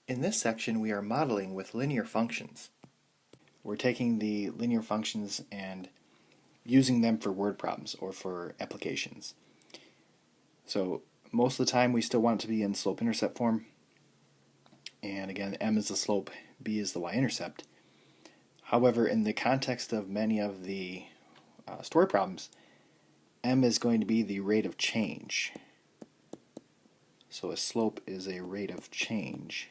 In this section, we are modeling with linear functions. We're taking the linear functions and using them for word problems or for applications. So most of the time we still want it to be in slope-intercept form. And again, m is the slope, b is the y-intercept. However, in the context of many of the story problems, m is going to be the rate of change. So a slope is a rate of change.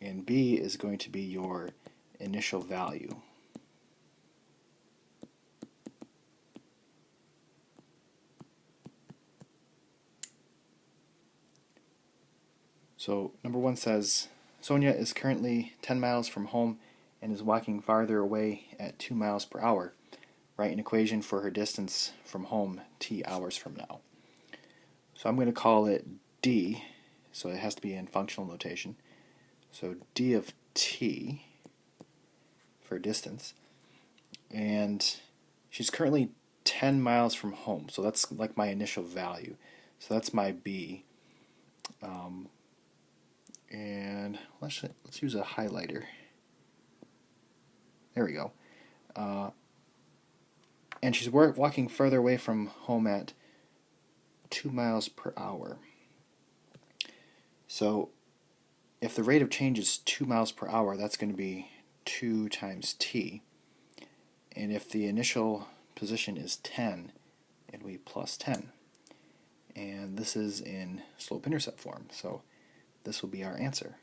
And b is going to be your initial value. So number 1 says, Sonia is currently 10 miles from home and is walking farther away at 2 miles per hour. Write an equation for her distance from home t hours from now. So I'm going to call it d, so it has to be in functional notation. So d of t for distance. And she's currently 10 miles from home, so that's like my initial value. So that's my b. And let's use a highlighter. There we go. And she's walking further away from home at 2 miles per hour. So if the rate of change is 2 miles per hour, that's going to be 2 times t. And if the initial position is 10, it'll be plus 10. And this is in slope-intercept form, so this will be our answer.